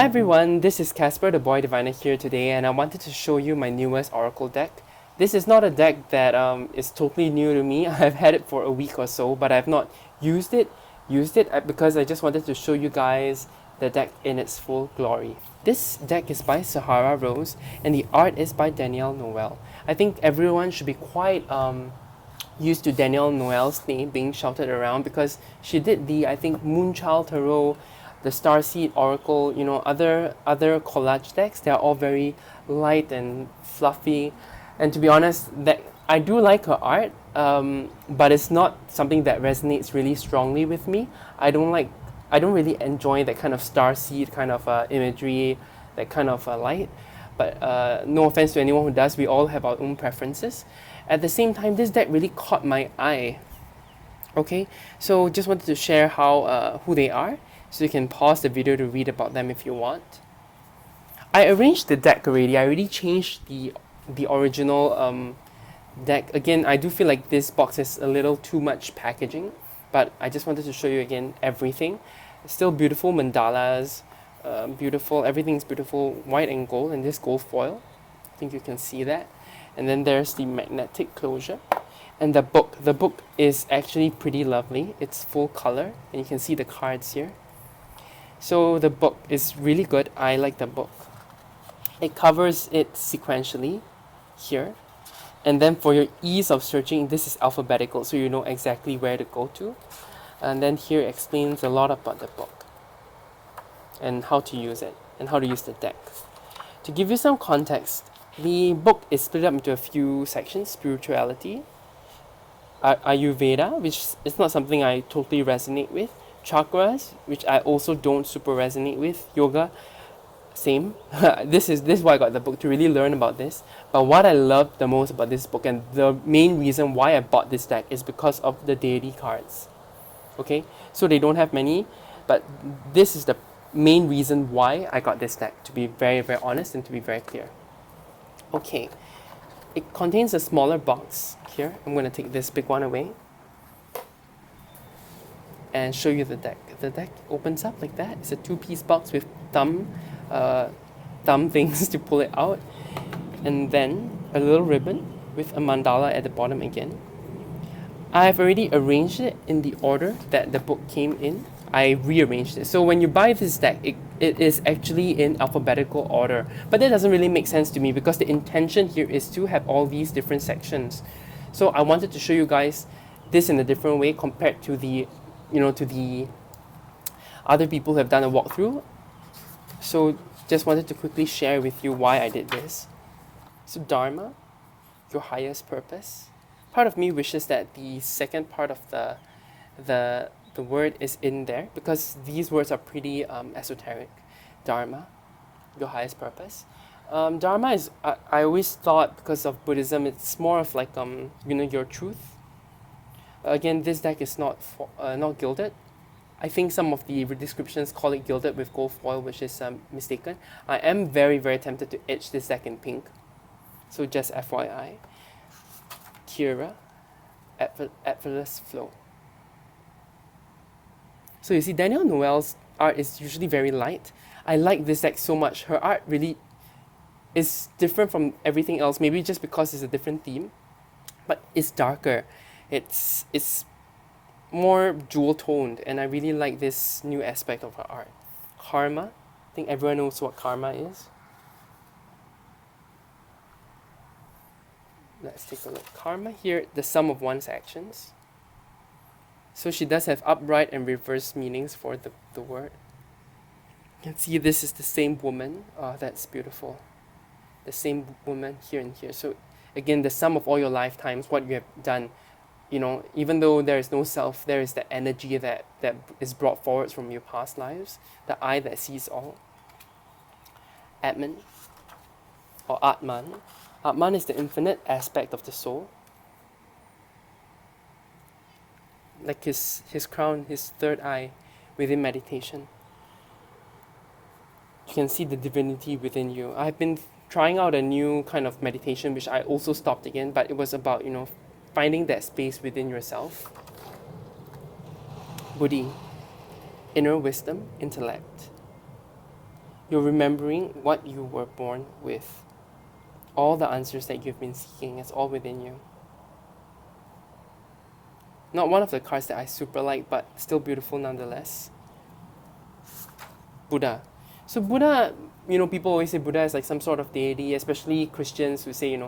Hi everyone, this is Casper the Boy Diviner here today, and I wanted to show you my newest Oracle deck. This is not a deck that is totally new to me. I've had it for a week or so, but I've not used it because I just wanted to show you guys the deck in its full glory. This deck is by Sahara Rose, and the art is by Danielle Noel. I think everyone should be quite used to Danielle Noel's name being shouted around because she did the, I think, Moonchild Tarot, the Starseed Oracle, other collage decks. They are all very light and fluffy, and to be honest, that I do like her art, but it's not something that resonates really strongly with me. I don't really enjoy that kind of starseed kind of imagery, that kind of light. But no offense to anyone who does, we all have our own preferences. At the same time, this deck really caught my eye. Okay, so just wanted to share who they are, so you can pause the video to read about them if you want. I arranged the deck already. I already changed the original deck. Again, I do feel like this box is a little too much packaging, but I just wanted to show you again everything. Still beautiful mandalas, beautiful, everything's beautiful, white and gold, and this gold foil. I think you can see that. And then there's the magnetic closure. And the book. The book is actually pretty lovely. It's full color, and you can see the cards here. So the book is really good. I like the book. It covers it sequentially here. And then for your ease of searching, this is alphabetical, so you know exactly where to go to. And then here explains a lot about the book and how to use it and how to use the deck. To give you some context, the book is split up into a few sections: spirituality, Ayurveda, which is not something I totally resonate with, chakras, which I also don't super resonate with, yoga, same. This is why I got the book, to really learn about this. But what I love the most about this book, and the main reason why I bought this deck, is because of the deity cards. Okay, so they don't have many, but this is the main reason why I got this deck, to be very, very honest and to be very clear. Okay, it contains a smaller box here. I'm going to take this big one away and show you the deck. The deck opens up like that. It's a two-piece box with thumb things to pull it out, and then a little ribbon with a mandala at the bottom again. I've already arranged it in the order that the book came in. I rearranged it. So when you buy this deck, it is actually in alphabetical order. But that doesn't really make sense to me because the intention here is to have all these different sections. So I wanted to show you guys this in a different way compared to the other people who have done a walkthrough. So just wanted to quickly share with you why I did this. So Dharma, your highest purpose. Part of me wishes that the second part of the word is in there, because these words are pretty esoteric. Dharma, your highest purpose. Dharma is, I always thought, because of Buddhism, it's more of like your truth. Again, this deck is not gilded. I think some of the descriptions call it gilded with gold foil, which is mistaken. I am very, very tempted to etch this deck in pink. So just FYI. Kira, effortless flow. So you see, Danielle Noel's art is usually very light. I like this deck so much. Her art really is different from everything else, maybe just because it's a different theme, but it's darker. It's more jewel toned, and I really like this new aspect of her art. Karma, I think everyone knows what karma is. Let's take a look. Karma here, the sum of one's actions. So she does have upright and reverse meanings for the word. You can see this is the same woman. Oh, that's beautiful. The same woman here and here. So again, the sum of all your lifetimes, what you have done. Even though there is no self, there is the energy that is brought forward from your past lives. The eye that sees all. Atman, or Atman. Atman is the infinite aspect of the soul. Like his crown, his third eye within meditation. You can see the divinity within you. I've been trying out a new kind of meditation, which I also stopped again, but it was about, finding that space within yourself. Buddhi, inner wisdom, intellect. You're remembering what you were born with. All the answers that you've been seeking is all within you. Not one of the cards that I super like, but still beautiful nonetheless. Buddha. So Buddha, people always say Buddha is like some sort of deity, especially Christians who say,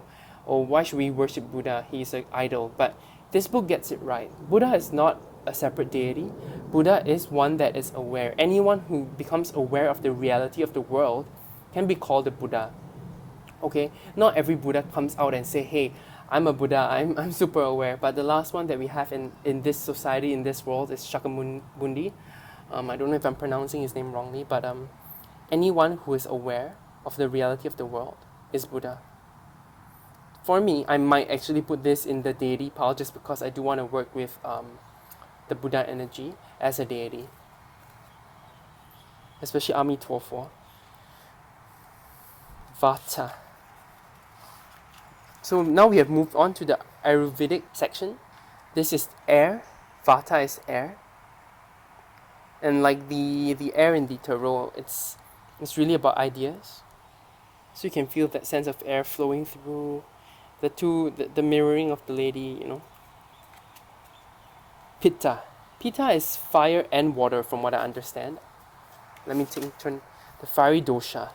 oh, why should we worship Buddha? He's an idol. But this book gets it right. Buddha is not a separate deity. Buddha is one that is aware. Anyone who becomes aware of the reality of the world can be called a Buddha. Okay? Not every Buddha comes out and say, hey, I'm a Buddha, I'm super aware. But the last one that we have in this society, in this world, is Shakamundi. I don't know if I'm pronouncing his name wrongly, but anyone who is aware of the reality of the world is Buddha. For me, I might actually put this in the deity pile just because I do want to work with the Buddha energy as a deity. Especially Amitofo. Vata. So now we have moved on to the Ayurvedic section. This is air. Vata is air. And like the air in the tarot, it's really about ideas. So you can feel that sense of air flowing through the mirroring of the lady, Pitta. Pitta is fire and water from what I understand. Let me turn the fiery dosha.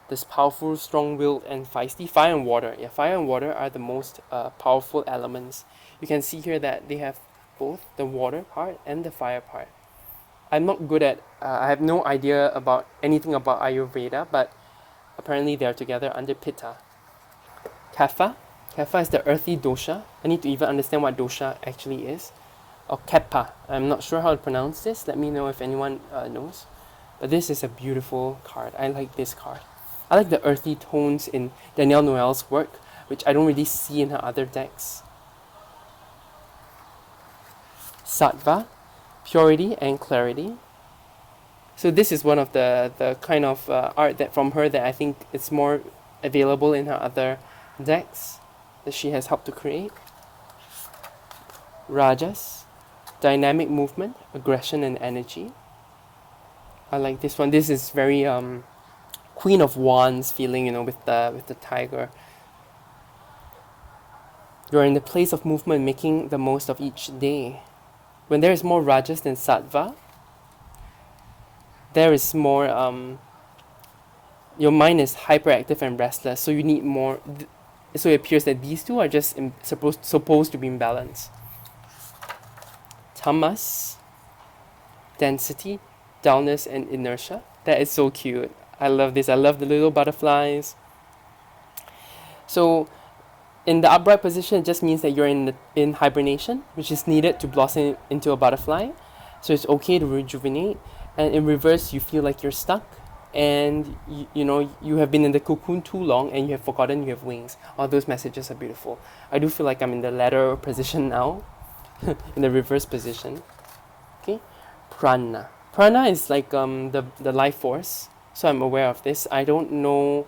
This powerful, strong-willed, and feisty. Fire and water. Yeah, fire and water are the most powerful elements. You can see here that they have both the water part and the fire part. I'm not good at, I have no idea about anything about Ayurveda, but apparently they are together under Pitta. Kapha. Kapha is the earthy dosha. I need to even understand what dosha actually is. Or Kapha. I'm not sure how to pronounce this. Let me know if anyone knows. But this is a beautiful card. I like this card. I like the earthy tones in Danielle Noel's work, which I don't really see in her other decks. Sattva. Purity and clarity. So this is one of the kind of art that from her that I think it's more available in her other decks that she has helped to create. Rajas, dynamic movement, aggression and energy. I like this one. This is very Queen of Wands feeling, with the tiger. You're in the place of movement, making the most of each day. When there is more rajas than sattva, there is more, your mind is hyperactive and restless, so you need more, so it appears that these two are just supposed to be in balance. Tamas, density, dullness, and inertia. That is so cute. I love this. I love the little butterflies. So, in the upright position, it just means that you're in hibernation, which is needed to blossom into a butterfly. So it's okay to rejuvenate. And in reverse, you feel like you're stuck, and you have been in the cocoon too long, and you have forgotten you have wings. All those messages are beautiful. I do feel like I'm in the latter position now, in the reverse position. Okay, prana. Prana is like the life force. So I'm aware of this. I don't know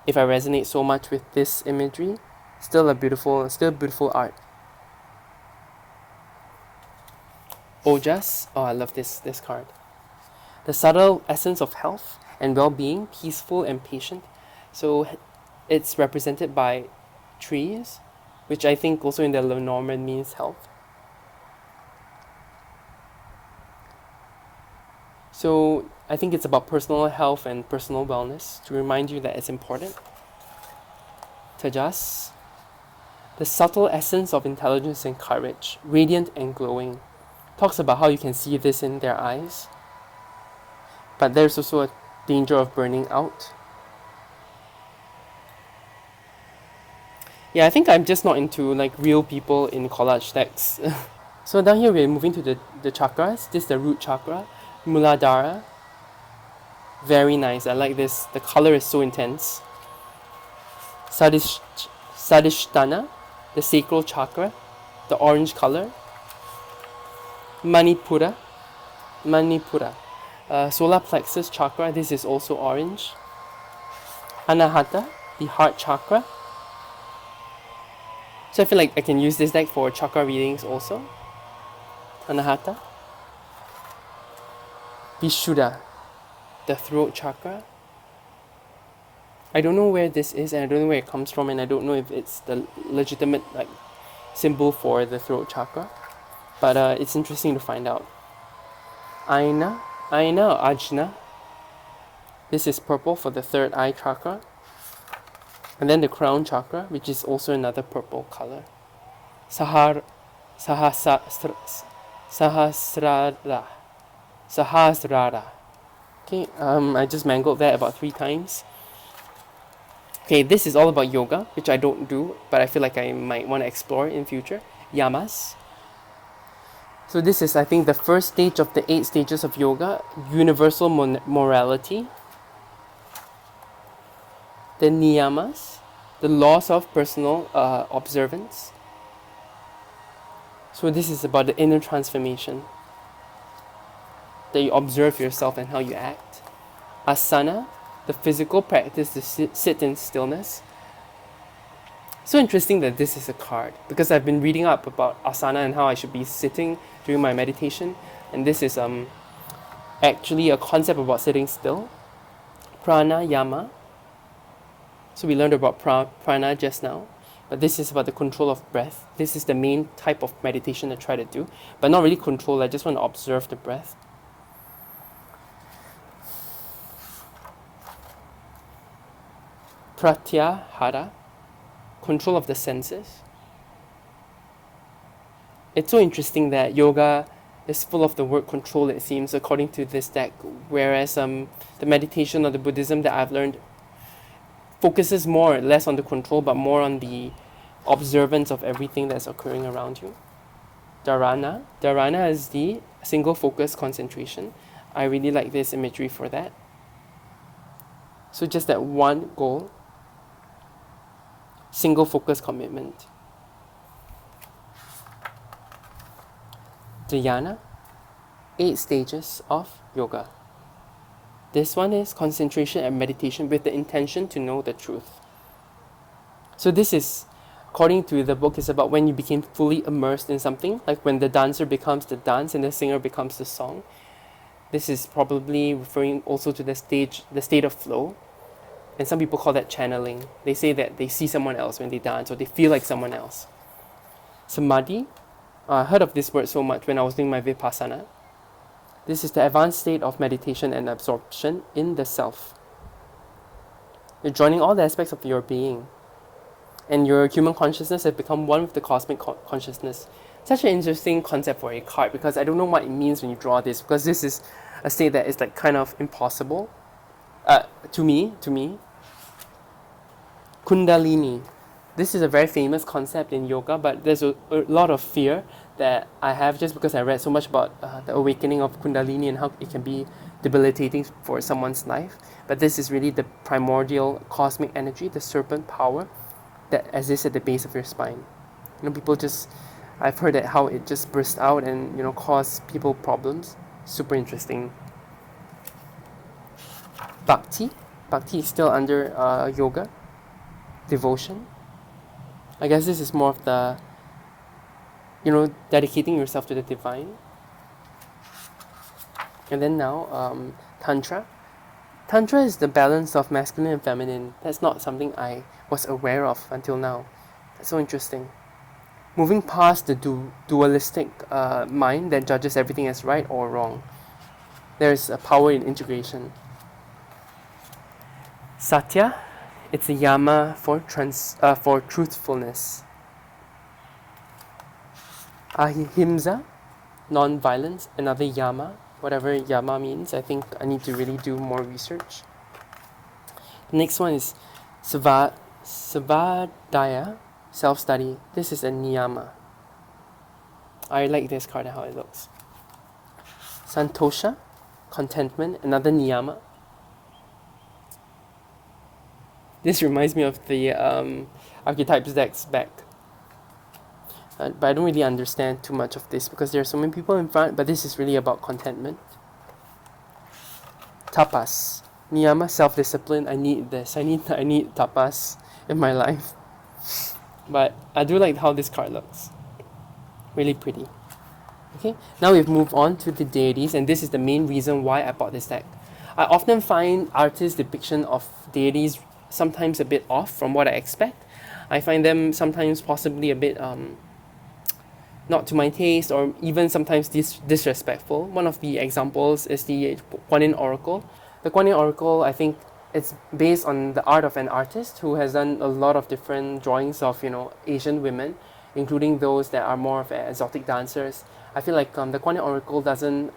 if I resonate so much with this imagery. Still beautiful art. Ojas. Oh, I love this card. The subtle essence of health and well-being, peaceful and patient. So it's represented by trees, which I think also in the Lenormand means health. So I think it's about personal health and personal wellness to remind you that it's important. Tejas. The subtle essence of intelligence and courage, radiant and glowing. Talks about how you can see this in their eyes. But there's also a danger of burning out. Yeah, I think I'm just not into like real people in collage decks. So down here we're moving to the chakras. This is the root chakra, Muladhara. Very nice. I like this. The color is so intense. Sadhisthana, the sacral chakra, the orange color. Manipura. Solar plexus chakra, this is also orange. Anahata, the heart chakra. So I feel like I can use this deck for chakra readings also. Anahata. Vishuddha, the throat chakra. I don't know where this is, and I don't know where it comes from, and I don't know if it's the legitimate like symbol for the throat chakra, but it's interesting to find out. Aina, Aina or Ajna. This is purple for the third eye chakra. And then the crown chakra, which is also another purple color. Sahasrara. Sahasrara. Okay, I just mangled that about 3 times. Okay, this is all about yoga, which I don't do, but I feel like I might want to explore in future. Yamas. So this is, I think, the first stage of the 8 stages of yoga, universal morality. The niyamas, the laws of personal observance. So this is about the inner transformation, that you observe yourself and how you act. Asana, the physical practice to sit in stillness. So interesting that this is a card, because I've been reading up about asana and how I should be sitting during my meditation, and this is actually a concept about sitting still. Pranayama. So we learned about prana just now, but this is about the control of breath. This is the main type of meditation I try to do, but not really control, I just want to observe the breath. Pratyahara, control of the senses. It's so interesting that yoga is full of the word control, it seems, according to this deck, whereas the meditation or the Buddhism that I've learned focuses more or less on the control, but more on the observance of everything that's occurring around you. Dharana. Dharana is the single focus concentration. I really like this imagery for that. So just that one goal, single focus commitment. Dhyana, 8 stages of yoga. This one is concentration and meditation with the intention to know the truth. So this is, according to the book, is about when you became fully immersed in something, like when the dancer becomes the dance and the singer becomes the song. This is probably referring also to the state of flow. And some people call that channeling. They say that they see someone else when they dance, or they feel like someone else. Samadhi, I heard of this word so much when I was doing my vipassana. This is the advanced state of meditation and absorption in the self. You're joining all the aspects of your being, and your human consciousness has become one with the cosmic consciousness. Such an interesting concept for a card, because I don't know what it means when you draw this, because this is a state that is like kind of impossible to me. Kundalini. This is a very famous concept in yoga, but there's a lot of fear that I have just because I read so much about the awakening of Kundalini and how it can be debilitating for someone's life. But this is really the primordial cosmic energy, the serpent power that exists at the base of your spine. People just, I've heard that how it just bursts out and cause people problems. Super interesting. Bhakti. Bhakti is still under yoga. Devotion. I guess this is more of the, dedicating yourself to the divine. And then now, Tantra. Tantra is the balance of masculine and feminine. That's not something I was aware of until now. That's so interesting. Moving past the dualistic mind that judges everything as right or wrong. There's a power in integration. Satya. It's a yama for truthfulness. Ahimsa, non-violence, another yama. Whatever yama means, I think I need to really do more research. The next one is Savadaya, self-study. This is a niyama. I like this card and how it looks. Santosha, contentment, another niyama. This reminds me of the archetypes decks back. But I don't really understand too much of this because there are so many people in front, but this is really about contentment. Tapas. Niyama, self-discipline. I need this. I need tapas in my life. But I do like how this card looks. Really pretty. Okay, now we've moved on to the deities, and this is the main reason why I bought this deck. I often find artists' depiction of deities sometimes a bit off from what I expect. I find them sometimes possibly a bit not to my taste, or even sometimes disrespectful. One of the examples is the Kuan Yin Oracle. The Kuan Yin Oracle, I think it's based on the art of an artist who has done a lot of different drawings of, Asian women, including those that are more of exotic dancers. I feel like the Kuan Yin Oracle doesn't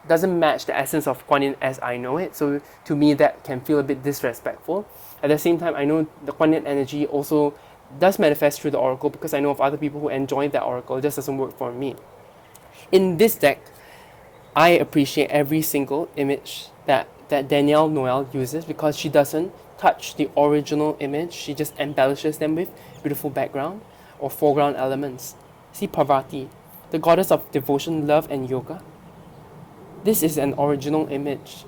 match the essence of Kuan Yin as I know it. So to me, that can feel a bit disrespectful. At the same time, I know the Kuan Yin energy also does manifest through the oracle, because I know of other people who enjoy that oracle. It just doesn't work for me. In this deck, I appreciate every single image that Danielle Noel uses, because she doesn't touch the original image. She just embellishes them with beautiful background or foreground elements. See Parvati, the goddess of devotion, love, and yoga. This is an original image.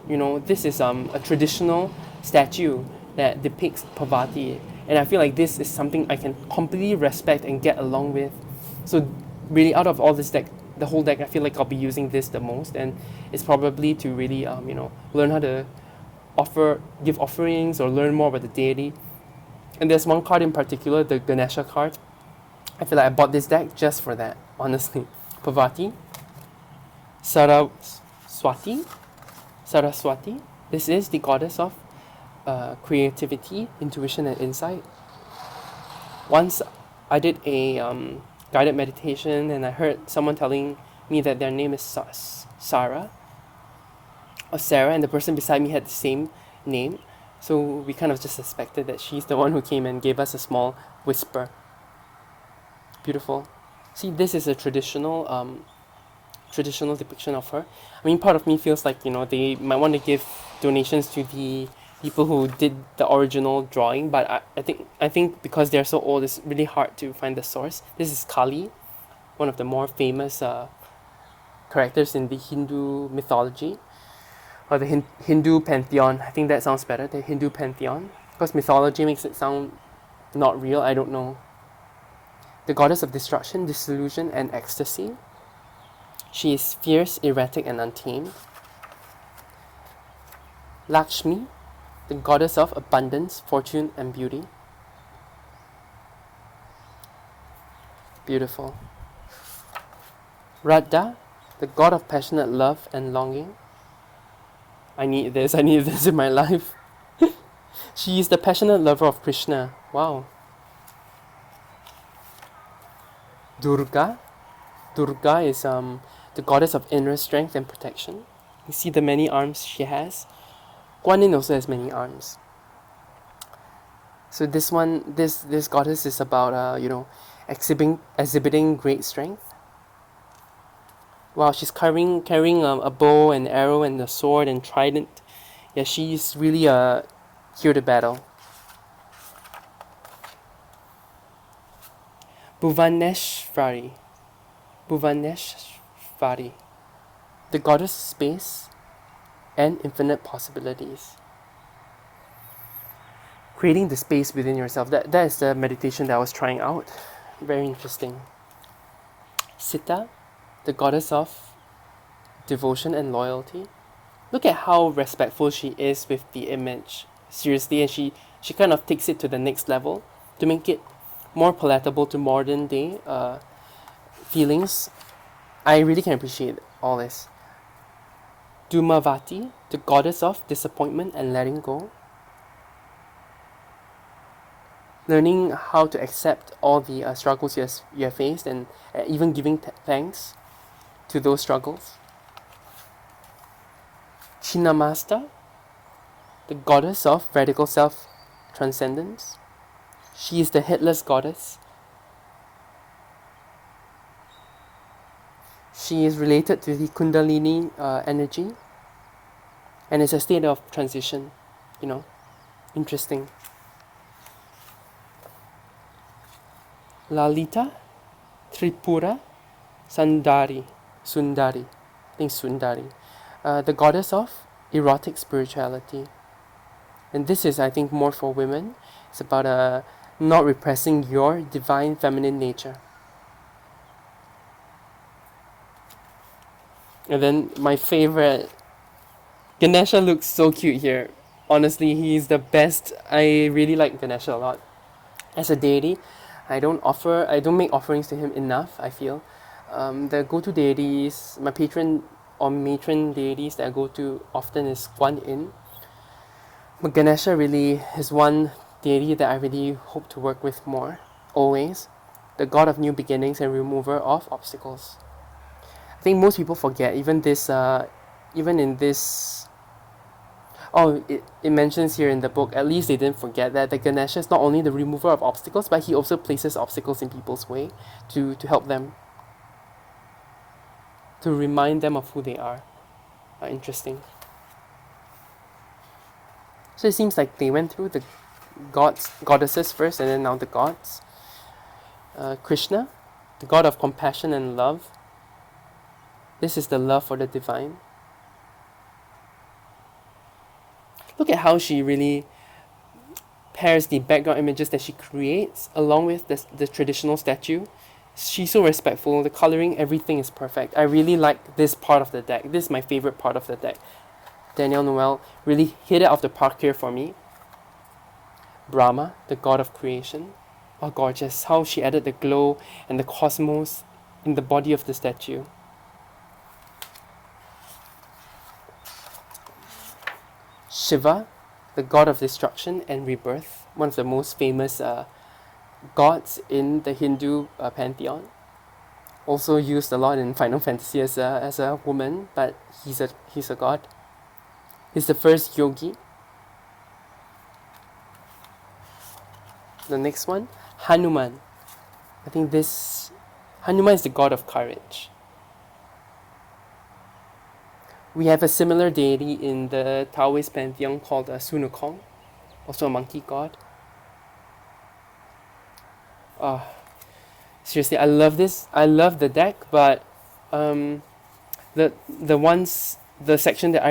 This is a traditional statue that depicts Parvati, and I feel like this is something I can completely respect and get along with. So really, out of all this deck, the whole deck, I feel like I'll be using this the most, and it's probably to really learn how to give offerings or learn more about the deity. And there's one card in particular, the Ganesha card. I feel like I bought this deck just for that, honestly. Parvati, Saraswati. This is the goddess of creativity, intuition, and insight. Once I did a guided meditation, and I heard someone telling me that their name is Sarah, and the person beside me had the same name. So we kind of just suspected that she's the one who came and gave us a small whisper. Beautiful. See, this is a traditional depiction of her. I mean, part of me feels like they might want to give donations to the people who did the original drawing, but I think because they're so old, it's really hard to find the source. This is Kali, one of the more famous characters in the Hindu mythology, or the Hindu pantheon. I think that sounds better, the Hindu pantheon, because mythology makes it sound not real. I don't know. The goddess of destruction, disillusion, and ecstasy. She is fierce, erratic, and untamed. Lakshmi, the goddess of abundance, fortune, and beauty. Beautiful. Radha, the god of passionate love and longing. I need this in my life. She is the passionate lover of Krishna. Wow. Durga is the goddess of inner strength and protection. You see the many arms she has. Guan Yin also has many arms. So this goddess is about exhibiting great strength. Wow, she's carrying a bow and arrow and a sword and trident. Yeah, she's really here to battle. Bhuvaneshwari, the goddess of space and infinite possibilities. Creating the space within yourself. That is the meditation that I was trying out. Very interesting. Sita, the goddess of devotion and loyalty. Look at how respectful she is with the image. Seriously, and she kind of takes it to the next level to make it more palatable to modern day feelings. I really can appreciate all this. Dhumavati, the goddess of disappointment and letting go. Learning how to accept all the struggles you have faced, and even giving thanks to those struggles. Chinnamasta, the goddess of radical self-transcendence. She is the headless goddess. She is related to the Kundalini energy, and it's a state of transition, interesting. Lalita, Tripura, Sundari, I think Sundari, the goddess of erotic spirituality. And this is, I think, more for women. It's about not repressing your divine feminine nature. And then my favorite, Ganesha looks so cute here. honestly, he's the best. I really like Ganesha a lot. As a deity, I don't make offerings to him enough, I feel. The go-to deities, my patron or matron deities that I go to often is Guan Yin. But Ganesha really is one deity that I really hope to work with more, always. The god of new beginnings and remover of obstacles. I think most people forget, even in this. Oh, it mentions here in the book, at least they didn't forget that the Ganesha is not only the remover of obstacles, but he also places obstacles in people's way to help them, to remind them of who they are. Interesting. So it seems like they went through the goddesses first, and then now the gods. Krishna, the god of compassion and love. This is the love for the divine. Look at how she really pairs the background images that she creates along with the traditional statue. She's so respectful. The coloring, everything is perfect. I really like this part of the deck. This is my favorite part of the deck. Danielle Noel really hit it out of the park here for me. Brahma, the god of creation. Oh, gorgeous. How she added the glow and the cosmos in the body of the statue. Shiva, the god of destruction and rebirth. One of the most famous gods in the Hindu pantheon. Also used a lot in Final Fantasy as a woman, but he's a god. He's the first yogi. The next one, Hanuman. I think Hanuman is the god of courage. We have a similar deity in the Taoist pantheon called Sun Wukong, also a monkey god. Seriously, I love this. I love the deck, but the section that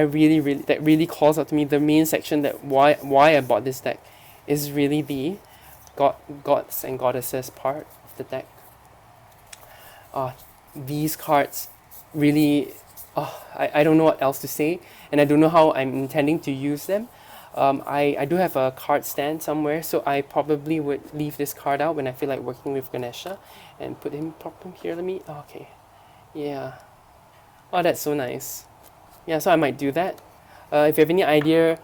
that really calls out to me, the main section that why I bought this deck, is really the gods and goddesses part of the deck. These cards really, I don't know what else to say, and I don't know how I'm intending to use them. I do have a card stand somewhere, so I probably would leave this card out when I feel like working with Ganesha and pop him here. Okay. Yeah. Oh, that's so nice. Yeah, so I might do that. If you have any idea,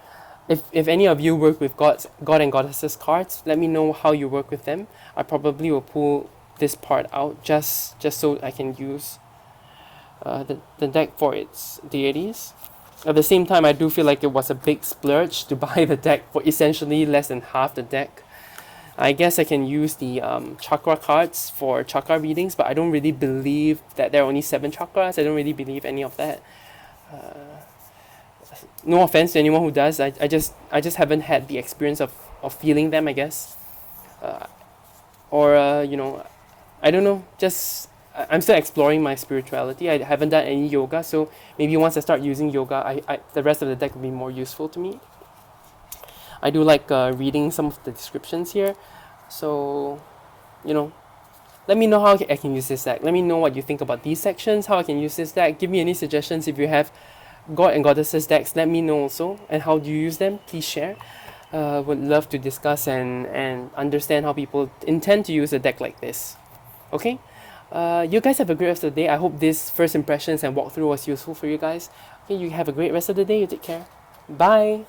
if any of you work with god and goddesses cards, let me know how you work with them. I probably will pull this part out just so I can use the deck for its deities. At the same time, I do feel like it was a big splurge to buy the deck for essentially less than half the deck. I guess I can use the chakra cards for chakra readings, but I don't really believe that there are only 7 chakras. I don't really believe any of that. No offense to anyone who does. I just haven't had the experience of feeling them, I guess. I don't know. I'm still exploring my spirituality. I haven't done any yoga, so maybe once I start using yoga, the rest of the deck will be more useful to me. I do like reading some of the descriptions here, so let me know how I can use this deck. Let me know what you think about these sections, how I can use this deck. Give me any suggestions if you have god and goddesses decks. Let me know also, and how do you use them? Please share. Would love to discuss and understand how people intend to use a deck like this. Okay. You guys have a great rest of the day. I hope this first impressions and walkthrough was useful for you guys. Okay, you have a great rest of the day. You take care. Bye.